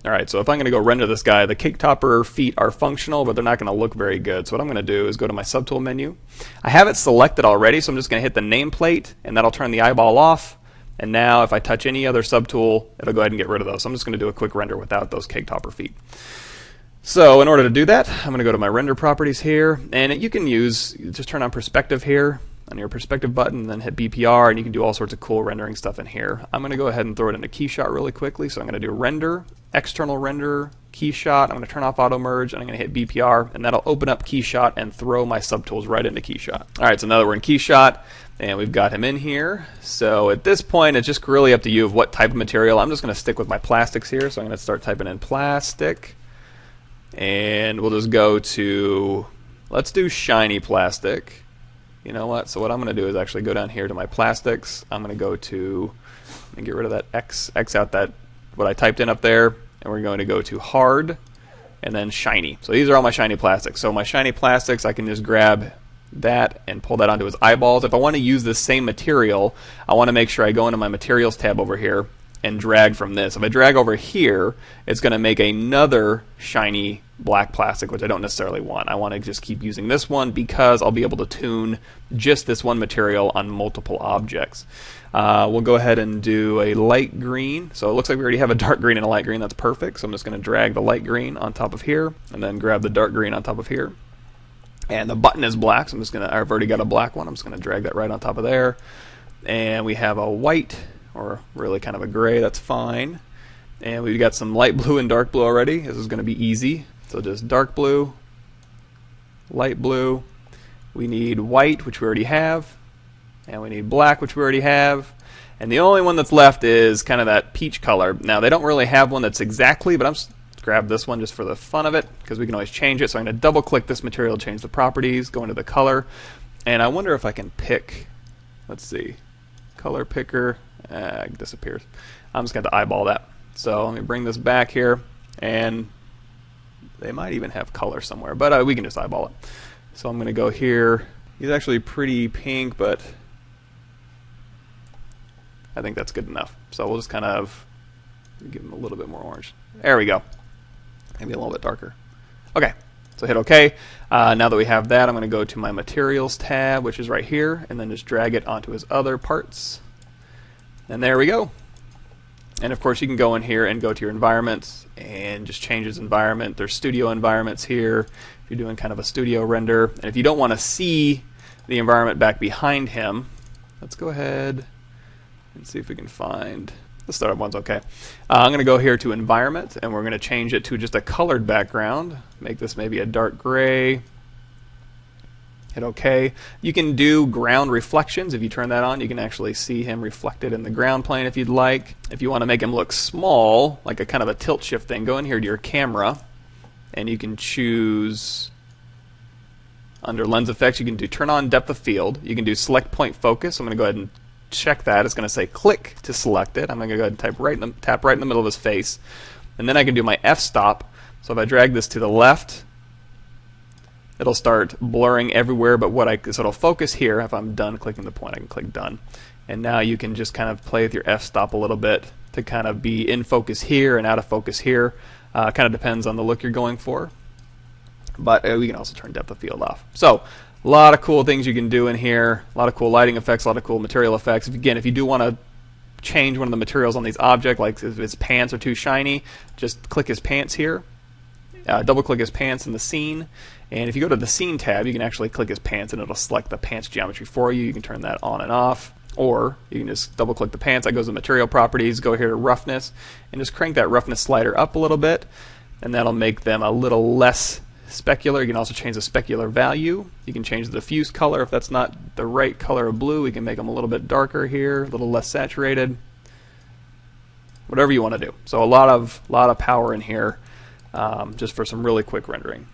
Alright, so if I'm going to go render this guy, the cake topper feet are functional, but they're not going to look very good. So what I'm going to do is go to my subtool menu. I have it selected already, so I'm just going to hit the nameplate, and that'll turn the eyeball off. And now if I touch any other subtool, it'll go ahead and get rid of those. So I'm just going to do a quick render without those cake topper feet. So in order to do that, I'm going to go to my render properties here, and you can just turn on perspective here on your perspective button, and then hit BPR, and you can do all sorts of cool rendering stuff in here. I'm going to go ahead and throw it into KeyShot really quickly. So I'm going to do render, external render, KeyShot. I'm going to turn off auto merge, and I'm going to hit BPR, and that'll open up KeyShot and throw my subtools right into KeyShot. All right, so now that we're in KeyShot, and we've got him in here. So at this point, it's just really up to you of what type of material. I'm just going to stick with my plastics here. So I'm going to start typing in plastic. And we'll just go to, let's do shiny plastic. You know what? So what I'm going to do is actually go down here to my plastics. I'm going to go to, and get rid of that X out that, what I typed in up there. And we're going to go to hard, and then shiny. So these are all my shiny plastics. So my shiny plastics, I can just grab that and pull that onto his eyeballs. If I want to use the same material, I want to make sure I go into my materials tab over here and drag from this. If I drag over here, it's going to make another shiny black plastic, which I don't necessarily want. I want to just keep using this one because I'll be able to tune just this one material on multiple objects. We'll go ahead and do a light green. So it looks like we already have a dark green and a light green. That's perfect. So I'm just going to drag the light green on top of here, and then grab the dark green on top of here. And the button is black, so I've already got a black one. I'm just going to drag that right on top of there. And we have a white, or really kind of a gray. That's fine. And we've got some light blue and dark blue already. This is going to be easy. So just dark blue, light blue. We need white, which we already have. And we need black, which we already have. And the only one that's left is kind of that peach color. Now, they don't really have one that's exactly, but I'm just grab this one just for the fun of it, because we can always change it. So I'm going to double click this material, change the properties, go into the color. And I wonder if I can pick, let's see, color picker, it disappears. I'm just going to eyeball that. So let me bring this back here, and they might even have color somewhere, but we can just eyeball it. So I'm going to go here. He's actually pretty pink, but I think that's good enough. So we'll just kind of give him a little bit more orange. There we go. Maybe a little bit darker. Okay, so hit OK. Now that we have that, I'm going to go to my Materials tab, which is right here, and then just drag it onto his other parts. And there we go. And of course, you can go in here and go to your environments and just change his environment. There's studio environments here if you're doing kind of a studio render. And if you don't want to see the environment back behind him, let's go ahead and see if we can find... The startup one's okay. I'm going to go here to environment, and we're going to change it to just a colored background. Make this maybe a dark gray. Hit OK. You can do ground reflections. If you turn that on, you can actually see him reflected in the ground plane if you'd like. If you want to make him look small, like a kind of a tilt shift thing, go in here to your camera, and you can choose under lens effects. You can do turn on depth of field. You can do select point focus. I'm going to go ahead and check that. It's going to say click to select it. I'm going to go ahead and tap right in the middle of his face. And then I can do my f-stop. So if I drag this to the left, it'll start blurring everywhere, but so it'll focus here. If I'm done clicking the point, I can click done. And now you can just kind of play with your f-stop a little bit to kind of be in focus here and out of focus here. Kind of depends on the look you're going for. But we can also turn depth of field off. So a lot of cool things you can do in here, a lot of cool lighting effects, a lot of cool material effects. Again, if you do want to change one of the materials on these objects, like if his pants are too shiny, just click his pants here, double click his pants in the scene, and if you go to the scene tab, you can actually click his pants and it'll select the pants geometry for you. You can turn that on and off, or you can just double click the pants. That goes to material properties, go here to roughness, and just crank that roughness slider up a little bit, and that'll make them a little less specular. You can also change the specular value. You can change the diffuse color. If that's not the right color of blue, we can make them a little bit darker here, a little less saturated. Whatever you want to do. So a lot of power in here, just for some really quick rendering.